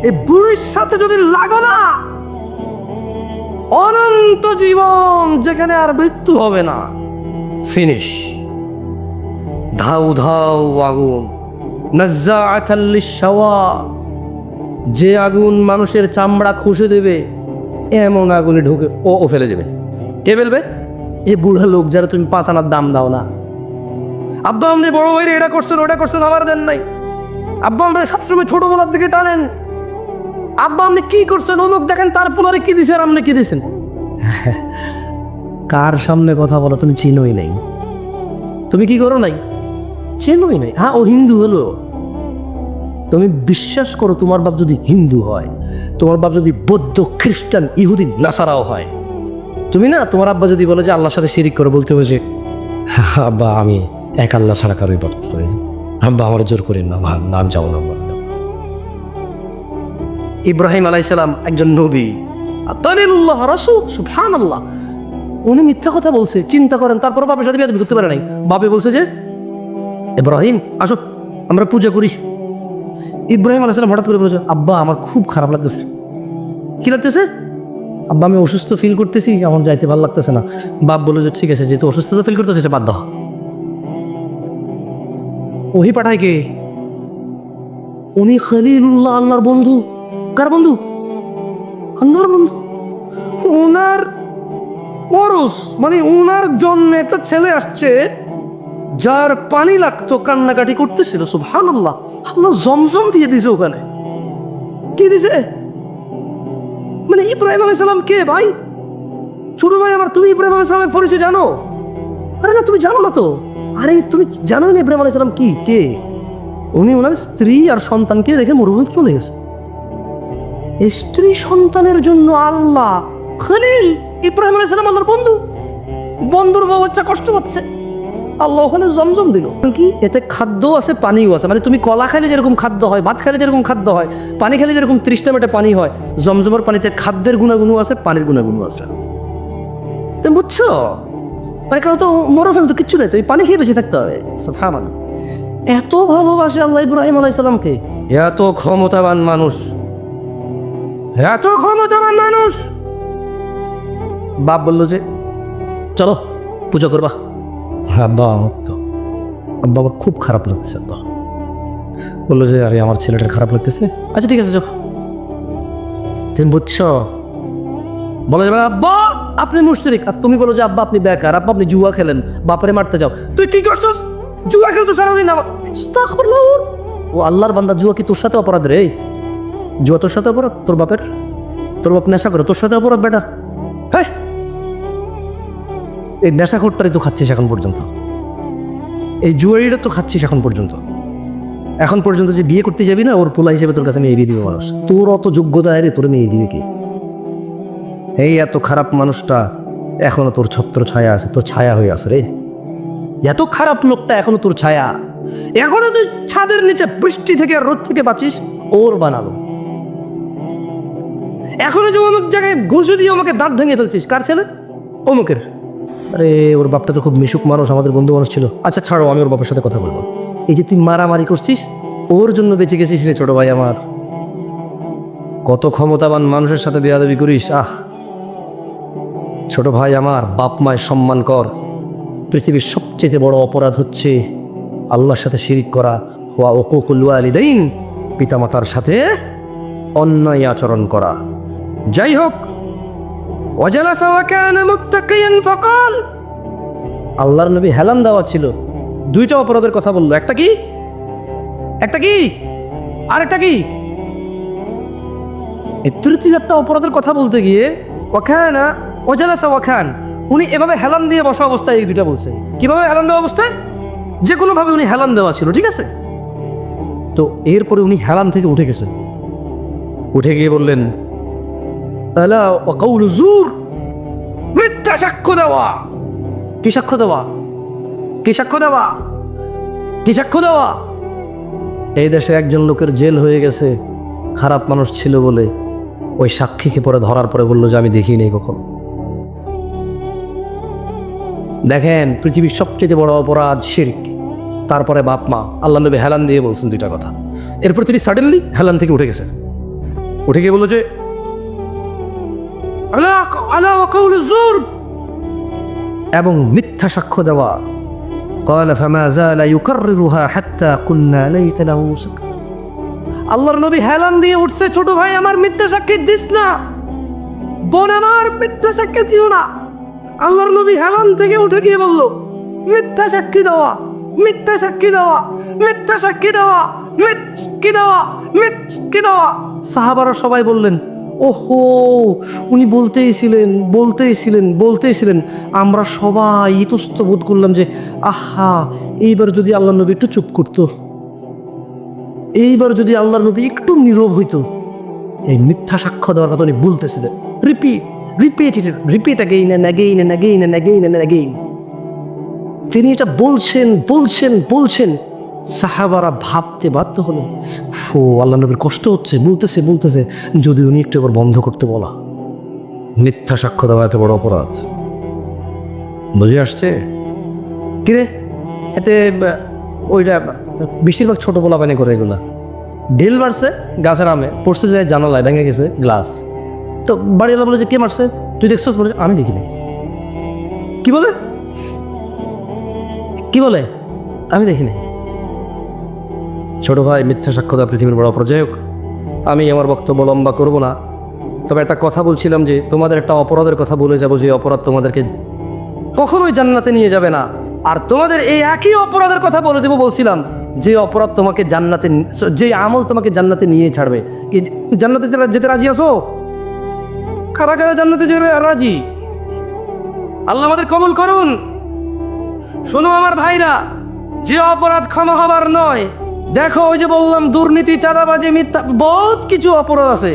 S1: এই বুড়ির সাথে যদি লাগো না, অনন্ত জীবন, যেখানে আর মৃত্যু হবে না, ফিনিশ। ধাউ ধাউ আগুন, নাজ্জাআতাল লিশ-শাওয়া, যে আগুন মানুষের চামড়া খুশে দেবে, এমন আগুনে ঢুকে ও ফেলে দেবে। কে ফেলবে? এ বুড়া লোক, যারা তুমি 5 আনার দাম দাও না। আব্বা আমাদের বড় ভাইরে এটা করছেন, ওটা করছেন, আবার দেন নাই। আব্বা আমরা সবসময় ছোটবেলার দিকে টানেন। আব্বা আপনি কি করছেন, অমুক দেখেন, তার পোলারে কি দিছেন, আপনি কি দিছেন। কার সামনে কথা বলো? তুমি চিনোই নাই, তুমি কি করো নাই, চেনোই নাই। হ্যাঁ, ও হিন্দু হলো, তুমি বিশ্বাস করো তোমার বাপ যদি হিন্দু হয়, তোমার বাপ যদি বৌদ্ধ, খ্রিস্টান, ইহুদি, নাসারাও হয়, তুমি না তোমার আব্বা যদি বলে যে আল্লাহর সাথে শিরিক করে, বলতে হবে যে আব্বা আমি এক আল্লাহ ছাড়া কারো ইবাদত করি না, আব্বা আমার জোর করেন না, নাম যাও না। ইব্রাহিম আলাইহিস সালাম একজন নবী, খলিলুল্লাহ, রাসূল, সুবহানাল্লাহ। উনি মিথ্যা কথা বলছে, চিন্তা করেন। তারপর বাপের সাথে বিয়ে করতে পারে নাই। বাপে বলছে যে ইব্রাহিম আসো আমরা পূজা করি। ইব্রাহিম আলাইহিস সালাম হঠাৎ করে বলেছে আব্বা আমার খুব খারাপ লাগতেছে। কি লাগতেছে? আব্বা আমি অসুস্থ ফিল করতেছি, আমার যাইতে ভালো লাগতেছে না। বাপ বলে যে ঠিক আছে, যেহেতু অসুস্থতা ফিল করতেছে সেটা বাদ দাও। ওহি পাঠায় কে? উনি খলিলুল্লাহ, আল্লাহর বন্ধু। কার বন্ধু? আল্লাহর বন্ধু। ওনার ওরস মানে ওনার জন্য একটা ছেলে আসছে যার পানি লাগতো, কান্নাকাটি করতেছিল। সুবহানাল্লাহ, আল্লাহ জমজম দিয়ে দিছে ওখানে। কি দিছে? মানে ইব্রাহিম আলাইহিস সালাম কে ভাই? ছোট ভাই আমার, তুমি ইব্রাহিম আলাইহিস সালামের পরিচয় জানো? আরে না, তুমি জানো না তো। আরে তুমি জানো না ইব্রাহিম আলাইহিস সালাম কি কে? উনি ওনার স্ত্রী আর সন্তানকে রেখে মরুভূমিতে চলে গেছে। স্ত্রী সন্তানের জন্য আল্লাহ খলিল, ইব্রাহিম আলাইহিস সালাম আল্লাহর বন্ধু। বন্ধুর বউ বাচ্চা কষ্ট পাচ্ছে, আল্লাহ ওখানে জমজম দিল। কি এতে খাদ্য আছে, পানিও আছে। মানে তুমি কলা খাইলে যেরকম খাদ্য হয়, ভাত খাইলে যেরকম খাদ্য হয়, পানি খাইলে যেরকম 30টা মিটার পানি হয়, জমজমের পানিতে খাদ্যের গুণাগুণ আছে, পানির গুণাগুণ আছে। তুমি বুঝছো? মানে কারণ তো মরো ফেলে তো কিচ্ছু নেই, তো এই পানি খেয়ে বেঁচে থাকতে হবে। সুবহানাল্লাহ, এত ভালোবাসে আল্লাহ ইব্রাহিম আলাইহিস সালামকে। এত ক্ষমতাবান মানুষ, এত ক্ষমতাবান মানুষ। বাপ বললো যে চলো পূজা করবা। আব্বা আব্বা আমার খুব খারাপ লাগতেছে। আব্বা বললো যে আরে আমার ছেলেটার খারাপ লাগতেছে, আচ্ছা ঠিক আছে যাও। তুমি বুঝছো? বলো যে আব্বা আপনি মুশরিক, আর তুমি বলো যে আব্বা আপনি বেকার, আব্বা আপনি জুয়া খেলেন, বাপরে মারতে যাও। তুই কি করছস? জুয়া খেলছো সারাদিন। আস্তাগফিরুল্লাহ। ও আল্লাহর বান্দা, জুয়া কি তোর সাথে অপরাধ রে? জুয়া তোর সাথে অপরাধ? তোর বাপের, তোর বাপ নেশা করে, তোর সাথে অপরাধ বেটা। হ্যাঁ, এই নেশাখোরটারই তো খাচ্ছিস এখন পর্যন্ত, এই জুয়ারিটা তো খাচ্ছিস এখন পর্যন্ত। এখন পর্যন্ত যে বিয়ে করতে যাবি না, ওর পোলা হিসেবে তোর কাছে মেয়ে বিয়ে দিবে মানুষ। তোর অত যোগ্যতা রে, তোর মেয়ে দিবে কি? এই এত খারাপ মানুষটা এখনো তোর ছত্র ছায়া আছে, তোর ছায়া হয়ে আছে রে। এত খারাপ লোকটা এখনো তোর ছায়া। এখনো তুই ছাদের নিচে বৃষ্টি থেকে আর রোদ থেকে বাঁচিস, ওর বানালো। এখনো যে অমুক জায়গায় ঘুষি দিয়ে আমাকে দাঁত ভেঙে ফেলছিস, কার ছেলে? অমুকের। আরে ওর বাপটা তো খুব মিশুক মানুষ, আমাদের বন্ধু মানুষ ছিল। আচ্ছা ছাড়ো, আমি ওর বাপের সাথে কথা বলবো। এই যে তুই মারামারি করছিস, ওর জন্য বেঁচে গেছিস রে ছোট ভাই আমার। কত ক্ষমতাবান মানুষের সাথে বেয়াদবি করিস। ছোট ভাই আমার, বাপ মায়ের সম্মান কর। পৃথিবীর সবচেয়ে বড় অপরাধ হচ্ছে আল্লাহর সাথে শিরিক করা, ওয়া উকুকুল ওয়ালিদাইন, পিতামাতার সাথে অন্যায় আচরণ করা। যাই হোক, ওয়াজালাসা ওয়া কানা মুত্তাকিয়ান ফাকাল, আল্লাহর নবী হেলান দেওয়া ছিল। দুইটা অপরাধের কথা বললো। একটা কি? একটা কি? আর একটা কি? এই তৃতীয় একটা অপরাধের কথা বলতে গিয়ে ওয়াখানা ওয়াজালাসা ওয়াখান, উনি এভাবে হেলান দিয়ে বসা অবস্থায় এই দুইটা বলছেন। কিভাবে হেলান দেওয়া অবস্থায়? যে কোনোভাবে উনি হেলান দেওয়া ছিল, ঠিক আছে? তো এরপরে উনি হেলান থেকে উঠে গেছেন। উঠে গিয়ে বললেন আলা ওয়া কাউলু জুর, মিথ্যা সাক্ষ্য দেওয়া। কি সাক্ষ্য দেওয়া? কি সাক্ষ্য দেওয়া? কি সাক্ষ্য দেওয়া? এই দেশে একজন লোকের জেল হয়ে গেছে খারাপ মানুষ ছিল বলে। ওই সাক্ষীকে পরে ধরার পরে বললো যে আমি দেখি নেই কখন। দেখেন, পৃথিবীর সবচেয়ে বড় অপরাধ শিরক, তারপরে বাপ মা। আল্লাহ নবী হেলান দিয়ে বলছেন দুইটা কথা। এরপর তিনি সাডেনলি হেলান থেকে উঠে গেছেন। উঠে গিয়ে বললো যে আলা আলা ওয়া কাউলু জুর, এবং মিথ্যা সাক্ষ্য দেওয়া। قال فما زال يكررها حتى قلنا ليت له سكت। আল্লাহর নবী হেলান দিয়ে উঠছে, ছোট ভাই আমার মিথ্যা সাক্ষী দিস না, বোন আমার মিথ্যা সাক্ষী দিও না। আল্লাহর নবী হেলান থেকে উঠে গিয়ে বলল মিথ্যা সাক্ষী দেওয়া, মিথ্যা সাক্ষী দেওয়া, মিথ্যা সাক্ষী দেওয়া, মিথ্যা দেওয়া, মিথ্যা দেওয়া। সাহাবারা সবাই বললেন ওহো, উনি বলতেইছিলেন। আমরা সবাই ইতস্ত বোধ করলাম যে আহা, এইবার যদি আল্লাহ নবী একটু চুপ করতো। এইবার যদি আল্লাহর নবী একটু নীরব হইতো, এই মিথ্যা সাক্ষ্য দেওয়ার কথা উনি বলতেছিলেন, রিপিট অ্যাগেইন। তিনি এটা বলছেন, সাহাবারা ভাবতে বাধ্য হলো, আল্লাহ নবীর কষ্ট হচ্ছে, বলতেছে যদি উনি একটু এবার বন্ধ করতে বলা। মিথ্যা সাক্ষ্য দেওয়া এত বড় অপরাধ, বুঝে আসছে? কিরে এতে ওইটা বেশিরভাগ ছোট পোলা পানি করে, এগুলা ঢিল মারছে গাছের আমে, পড়ছে যায় জানালায়, ভেঙে গেছে গ্লাস। তো বাড়িওয়ালা বলে যে কে মারছে, তুই দেখছিস? বলে আমি দেখিনি। কি বলে আমি দেখিনি। ছোট ভাই, মিথ্যা সাক্ষ্য দেওয়া পৃথিবীর বড় অপরাধ। যাই হোক, আমি আমার বক্তব্য লম্বা করব না, তবে একটা কথা বলছিলাম যে তোমাদের একটা অপরাধের কথা বলে যাবো, যে অপরাধ তোমাদেরকে কখনোই জান্নাতে নিয়ে যাবে না। আর তোমাদের এই একই অপরাধের কথা বলে দেবো বলছিলাম, যে অপরাধ তোমাকে জান্নাতে, যে আমল তোমাকে জান্নাতে নিয়ে ছাড়বে। কি জান্নাতে যেতে রাজি আছো? কারা কারা জান্নাতে যেতে রাজি? আল্লাহ আমাদের কবুল করুন। শোনো আমার ভাইরা, যে অপরাধ ক্ষমা হবার নয়, দেখো ওই যে বললাম দুর্নীতি, চাঁদাবাজি, মিথ্যা, বহুত কিছু অপরাধ আছে,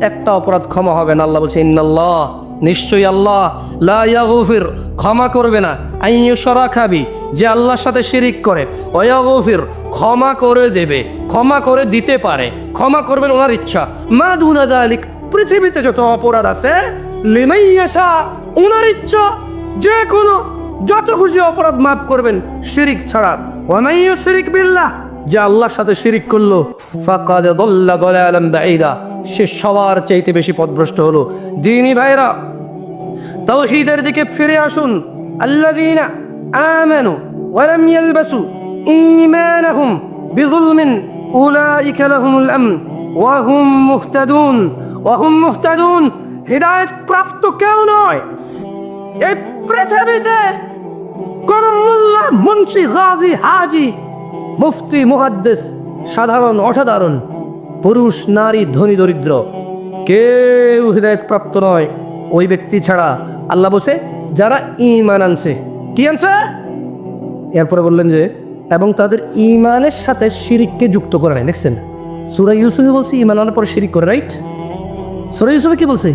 S1: একটা অপরাধ ক্ষমা হবে না। আল্লাহ বলছে ইন্নাল্লাহ, নিশ্চয়ই আল্লাহ, লা ইয়াগফির, ক্ষমা করবে না, আইয়ুশরাকা বি, যে আল্লাহর সাথে শিরিক করে, ওয়া ইয়াগফির, ক্ষমা করে দেবে, ক্ষমা করে দিতে পারে, ক্ষমা করবেন ওনার ইচ্ছা, মা দুনা যালিক, পৃথিবীতে যত অপরাধ আছে, লিমান ইয়াশা, ওনার ইচ্ছা, যে কোনো যত খুশি অপরাধ মাফ করবেন, শিরিক ছাড়া। ওয়া মান ইউশরিক বিল্লাহ, যে আল্লাহর সাথে শিরিক করলো, ফাকাদ দাল্লা দালালান বাঈদা, সে সবার চাইতে বেশি পথভ্রষ্ট হলো। দ্বীনি ভাইরা, তাওহীদের দিকে ফিরে আসুন। আল্লাযীনা আমানু ওয়া লাম ইয়ালবাসু ঈমানাহুম বিযুলমিন উলাইকা লাহুমুল আমন ওয়া হুম মুহতাদুন। হিদায়াত প্রাপ্ত কেউ নয় এই পৃথিবীতে, কোন মোল্লা, মুন্সি, গাজী, হাজি, মুফতি, মুহাদ্দিস, সাধারণ অসাধারণ, পুরুষ, নারী, ধনী, দরিদ্র, কেউ হিদায়াত প্রাপ্ত নয় ওই ব্যক্তি ছাড়া। আল্লাহ বলছে যারা ঈমান আনছে। কি আনছে? এরপরে বললেন যে এবং তাদের ঈমানের সাথে শিরিককে যুক্ত করে নাই। দেখছেন, সূরা ইউসুফে বলছে ঈমান আনার পর শিরিক করে, রাইট? সূরা ইউসুফে কি বলছে?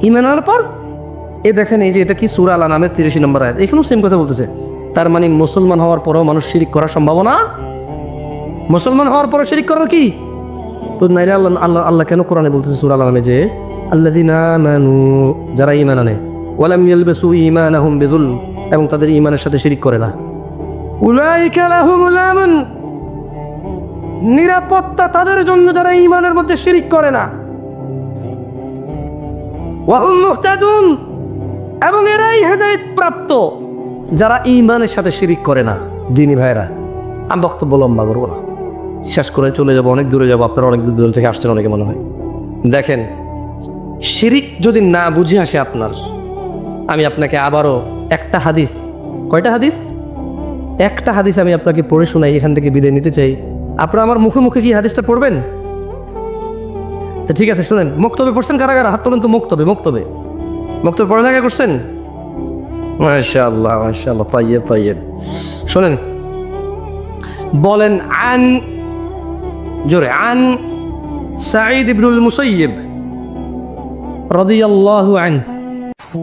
S1: ঈমান আনার পর। এ দেখেন, এই যে এটা কি সূরা আল আনামের 83 নম্বর আয়াত, এখানেও সেম কথা বলতেছে। তার মানে মুসলমান হওয়ার পরেও মানুষ শিরিক করার সম্ভাবনা, মুসলমান হওয়ার পরে শিরিক করার কি তো নাইরে। আল্লাহ কেন কোরআনে বলতেছে সূরা আল আনামে যে আল্লাযীনা আমানু, যারা ঈমান আনে, ওয়া লাম ইয়ালবাসু ঈমানাহুম বিযুলম, এবং তাদের ঈমানের সাথে শিরিক করে না, উলাইকা লাহুমুল আমন, নিরাপত্তা তাদের জন্য যারা ঈমানের মধ্যে শিরিক করে না, ওয়া হুম মুহতাদুন, এবং এরাই হেদায়েত প্রাপ্ত যারা ঈমানের সাথে শিরিক করে না। দ্বীনি ভাইরা, আমি বক্তব্য লম্বা করবো না, শেষ করে চলে যাব, অনেক দূরে যাব। আপনারা অনেক দূর থেকে আসছেন অনেকে মনে হয়। দেখেন, শিরিক যদি না বুঝে আসে আপনার, আমি আপনাকে আবারও একটা হাদিস, কয়টা হাদিস? একটা হাদিস আমি আপনাকে পড়ে শোনাই, এখান থেকে বিদায় নিতে চাই। আপনারা আমার মুখে মুখে কি হাদিসটা পড়বেন? তো ঠিক আছে, শোনেন। মক্তবে পড়ছেন কারা কারা? হাত তোলেন তো। মক্তবে পড়ালেখা করছেন? মাশাআল্লাহ, তাইয়েব। শোনেন, বলেন আন, জোরে, আন সাঈদ ইবনুল মুসাইয়িব রাদিয়াল্লাহু আনহু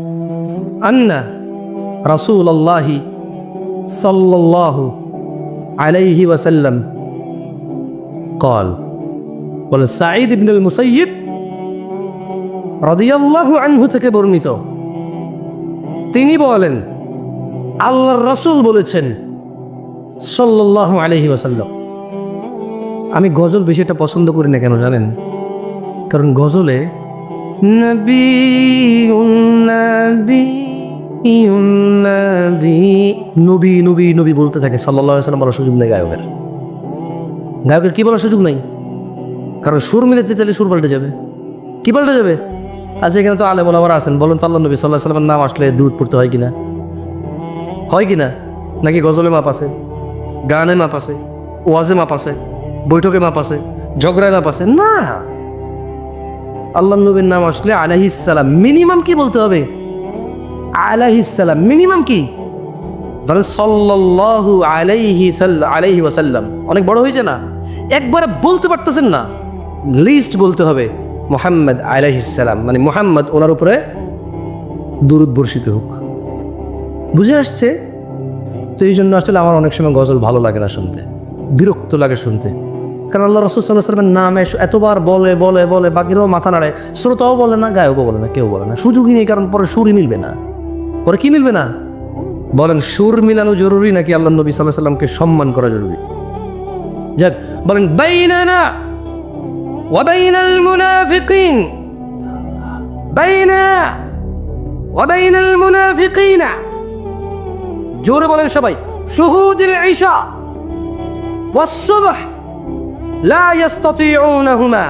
S1: আন্না রাসূলুল্লাহি সাল্লাল্লাহু আলাইহি ওয়াসাল্লাম قال, বলে সাঈদ ইবনুল মুসাইয়িব রাদিয়াল্লাহু আনহু থেকে বর্ণিত, তিনি বলেন আল্লাহর রাসূল বলেছেন সাল্লাল্লাহু আলাইহি ওয়াসাল্লাম। আমি গজল বেশি একটা পছন্দ করি না, কেন জানেন? কারণ গজলে নবী বলতে থাকে, সাল্লাল্লাহু আলাইহি ওয়াসাল্লাম বলার সুযোগ নেই গায়কের কি বলার সুযোগ নাই, কারণ সুর মিলাতে চাইলে সুর পাল্টে যাবে। কি পাল্টে যাবে? আচ্ছা, এখানে তো আলেম ওলামারা আছেন, বলুন তো আল্লাহ নবী সাল্লাল্লাহু আলাইহি ওয়াসাল্লামের নাম আসলে দুধ পড়তে হয় কিনা? হয় কিনা? নাকি গজলে মাপ আছে, গানে মাপ আছে, ওয়াজে মাপ আছে, বৈঠকে মাপ আছে, ঝগড়ায় মাপ আছে? না, আল্লাহ নবীর নাম আসলে আলাইহিস সালাম, মিনিমাম কি বলতে হবে? আলাইহিস সালাম, মিনিমাম কি? ধরেন সাল্লাল্লাহু আলাইহি ওয়াসাল্লাম, অনেক বড় হয়েছে না? একবারে বলতে পারতেছেন না, লিস্ট বলতে হবে মুহাম্মদ আলাইহিস সালাম, মানে মুহাম্মদ ওনার উপরে দুরূদ বর্ষিত হোক। বুঝে আসছে? তো এই জন্য আসলে আমার অনেক সময় গজল ভালো লাগে না শুনতে, বিরক্ত লাগে শুনতে। কারণ আল্লাহ রাসূল সাল্লাল্লাহু আলাইহি ওয়াসাল্লামের নাম এতবার বলে বলে বলে বাকিরাও মাথা নাড়ে, শ্রোতাও বলে না, গায়কও বলে না, কেউ বলে না, সুযোগই নেই। কারণ পরে সুরই মিলবে না। পরে কি মিলবে না বলেন? সুর মিলানো জরুরি নাকি আল্লাহ নবী সাল্লাল্লাহু আলাইহি ওয়াসাল্লামকে সম্মান করা জরুরি? যাক, বলেন বাইনানা ওয়া বাইনাল মুনাফিকিন, বাইনা ওয়া বাইনাল মুনাফিকিনা, জোরে বলেন সবাই, শুহুদুল ইশা ওয়াস সুবহ লা ইস্তাতিউনাহুমা।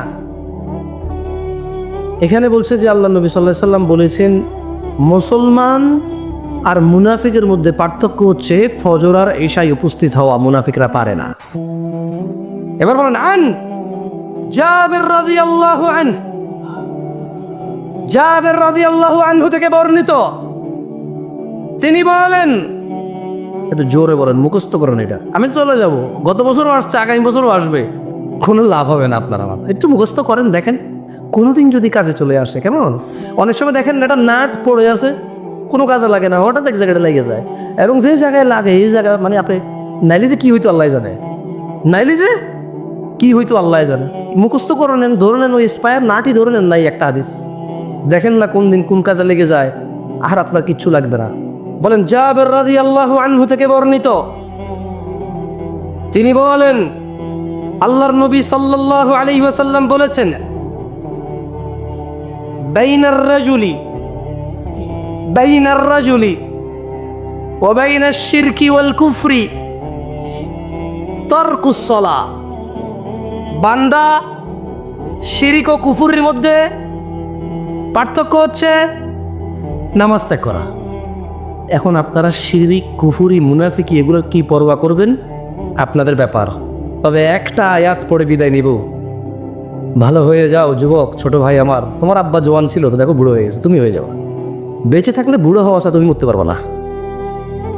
S1: এখানে বলছে যে আল্লাহ নবী সাল্লাল্লাহু আলাইহি ওয়াসাল্লাম বলেছেন মুসলমান আর মুনাফিকের মধ্যে পার্থক্য হচ্ছে ফজর আর ইশায় উপস্থিত হওয়া মুনাফিকরা পারে না। এবার বলেন আন জাবির রাদিয়াল্লাহু আনহু, জাবির রাদিয়াল্লাহু আনহু থেকে বর্ণিত, তিনি বলেন, এত জোরে বলেন, মুখস্থ করেন এটা। আমি চলে যাব, গত বছরও আসছে, আগামী বছরও আসবে, কোনো লাভ হবে না আপনার আমার। একটু মুখস্থ করেন, দেখেন কোনোদিন যদি কাজে চলে আসে। কেমন অনেক সময় দেখেন একটা নাট পড়ে আছে, কোনো কাজে লাগে না, হঠাৎ এক জায়গাটা লেগে যায়। এবং যে জায়গায় লাগে এই জায়গায় মানে আপনি নাইলে যে কি হইতো আল্লাহ জানে, নাইলে যে কি হইতো আল্লাহ জানে। মুখস্থ করে নেন, ধরে নেন, ওই স্পায়ার নাটই ধরে নেন নাই একটা হাদিস, দেখেন না কোন দিন কোন কাজে লেগে যায়, আর আপনার কিচ্ছু লাগবে না। বলেন জাবির রাদিয়াল্লাহু আনহু থেকে বর্ণিত, তিনি বলেন আল্লাহর নবী সাল্লাল্লাহু আলাইহি ওয়াসাল্লাম বলেছেন বাইনার রাজুলি ওয়া বাইনাশ শিরকি ওয়াল কুফরি তারকুস সালাহ। বান্দা শিরক ও কুফরের মধ্যে পার্থক্য হচ্ছে নামাজ ত্যাগ করা। এখন আপনারা শিরিক, কুফরি, মুনাফিকি এগুলো কি পরোয়া করবেন আপনাদের ব্যাপার। তবে একটা আয়াত পড়ে বিদায় নিব, ভালো হয়ে যাও যুবক, ছোট ভাই আমার। তোমার আব্বা জওয়ান ছিল, তো দেখো বুড়ো হয়ে গেছে, তুমি হয়ে যাও। বেঁচে থাকলে বুড়ো হওয়া আসা তুমি মরতে পারবো না।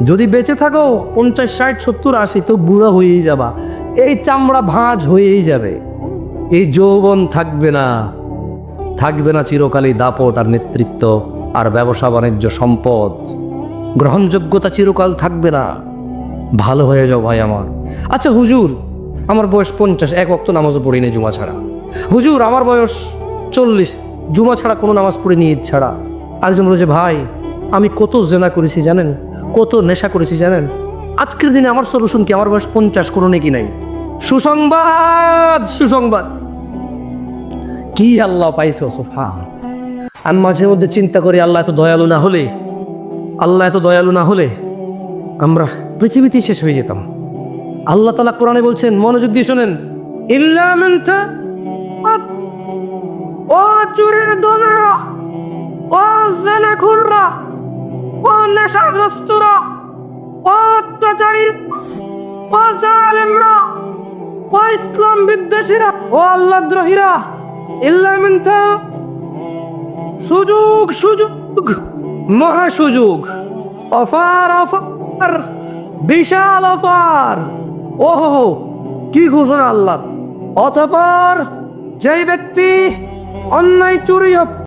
S1: যদি বেঁচে থাকো 50, 60, 70, 80, তো বুড়ো হয়েই যাবা। এই চামড়া ভাঁজ হয়েই যাবে, এই যৌবন থাকবে না, থাকবে না চিরকালই দাপট আর নেতৃত্ব আর ব্যবসা বাণিজ্য, সম্পদ, গ্রহণযোগ্যতা চিরকাল থাকবে না। ভালো হয়ে যাও ভাই আমার। আচ্ছা হুজুর, আমার বয়স 50, এক ওয়াক্ত নামাজও পড়ি নি জুমা ছাড়া। হুজুর আমার বয়স 40, জুমা ছাড়া কোনো নামাজ পড়িনি, ঈদ ছাড়া। আরেকজন বলেছে ভাই আমি কত জেনা করেছি জানেন, কত নেশা করেছি জানেন। আজকের দিনে আমার সলিউশন কি? আমার বয়স 50, কোনো নেকি নাই। সুসংবাদ, সুসংবাদ কি আল্লাহ পাইছো সোফা। আমি মাঝে মধ্যে চিন্তা করি আল্লাহ এত দয়ালু না হলে, আল্লাহ এত দয়ালু না হলে আমরা পৃথিবীতেই শেষ হয়ে যেতাম। আল্লাহ তাআলা কোরআনে বলছেন, মনোযোগ দিয়ে শোনেন, ইল্লা মান তাব ও চুরির দোনরা ও জানাখুররা ও নেশাগ্রস্তরা ও অত্যাচারীরা ও জালেমরা ও ইসলাম বিদ্বেষীরা ও আল্লাহদ্রোহীরা, ইল্লা মান তাব, সুযোগ, সুযোগ, মহা সুযোগ, অফার, অফার, বিশাল অফার। ওহো কি ঘোষণা আল্লাহ। অতঃপর যেই ব্যক্তি অন্যায়, চুরি,